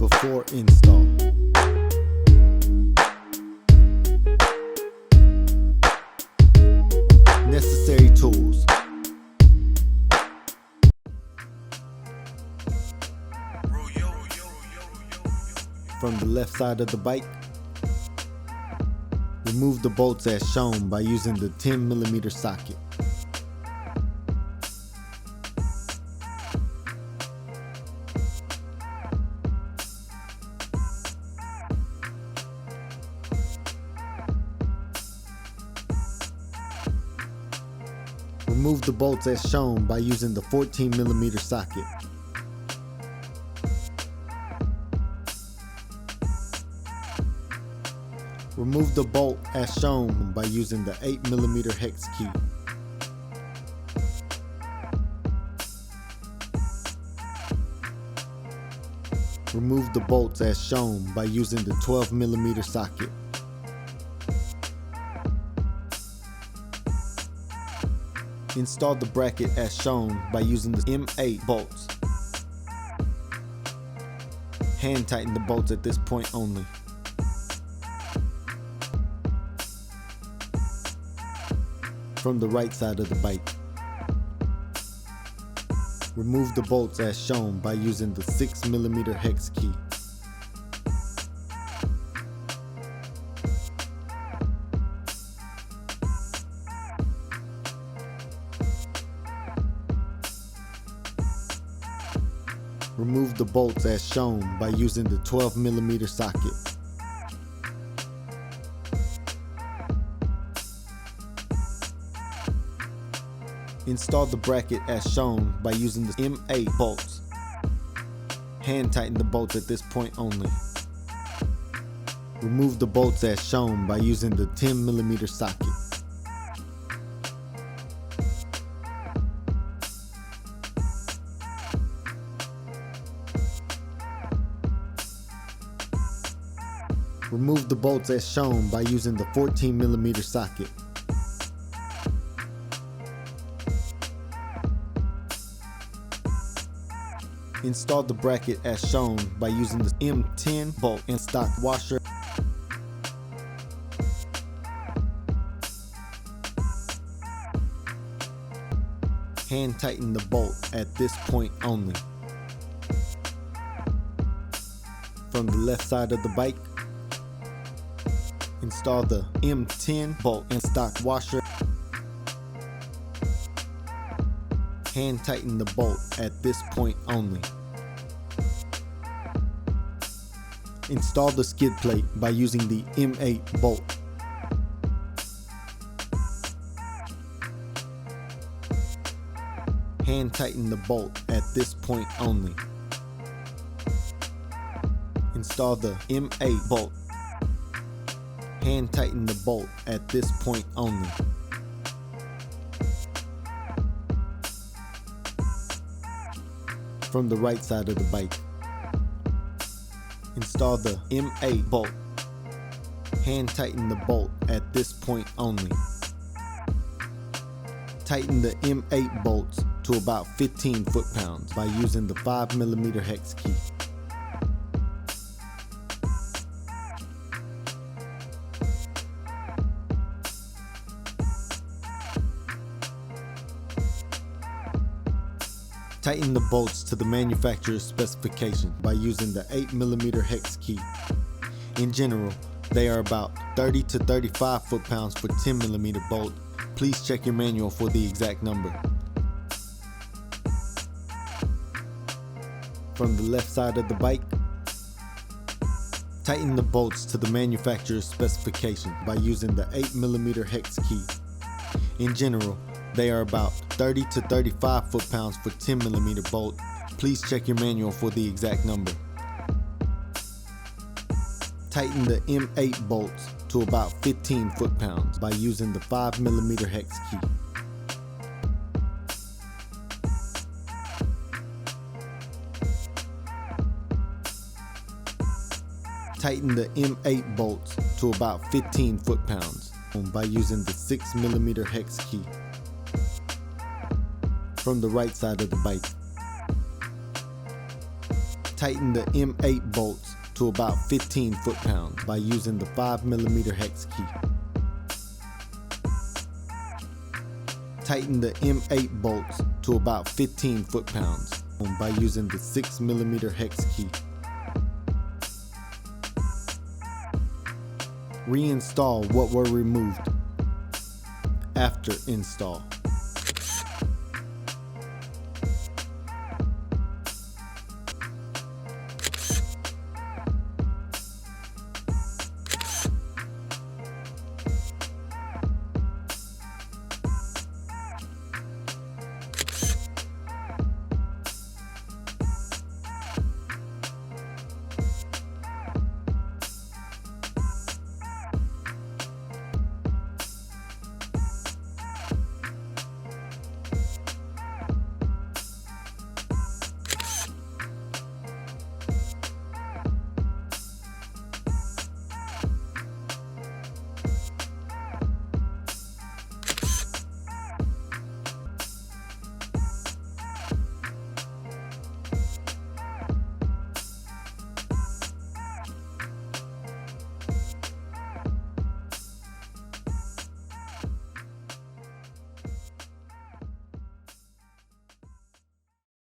before install. Necessary tools. From the left side of the bike, remove the bolts as shown by using the 10mm socket. Remove the bolts as shown by using the 14mm socket. Remove the bolt as shown by using the 8mm hex key. Remove the bolts as shown by using the 12mm socket. Install the bracket as shown by using the M8 bolts. Hand tighten the bolts at this point only. From the right side of the bike, remove the bolts as shown by using the 6mm hex key. Remove the bolts as shown by using the 12mm socket. Install the bracket as shown by using the M8 bolts. Hand tighten the bolts at this point only. Remove the bolts as shown by using the 10mm socket. Remove the bolts as shown by using the 14mm socket. Install the bracket as shown by using the M10 bolt and stock washer. Hand tighten the bolt at this point only. From the left side of the bike, install the M10 bolt and stock washer. Hand tighten the bolt at this point only. Install the skid plate by using the M8 bolt. Hand tighten the bolt at this point only. Install the M8 bolt. Hand tighten the bolt at this point only. From the right side of the bike, install the M8 bolt. Hand tighten the bolt at this point only. Tighten the M8 bolts to about 15 foot-pounds by using the 5mm hex key. Tighten the bolts to the manufacturer's specification by using the 8mm hex key. In general, they are about 30 to 35 foot-pounds for 10mm bolt. Please check your manual for the exact number. From the left side of the bike, tighten the bolts to the manufacturer's specification by using the 8mm hex key. In general, they are about 30 to 35 foot-pounds for 10mm bolt. Please check your manual for the exact number. Tighten the M8 bolts to about 15 foot-pounds by using the 5mm hex key. Tighten the M8 bolts to about 15 foot-pounds by using the 6mm hex key. From the right side of the bike, Tighten the M8 bolts to about 15 foot-pounds by using the 5mm hex key. Tighten the M8 bolts to about 15 foot-pounds by using the 6mm hex key. Reinstall what were removed after install.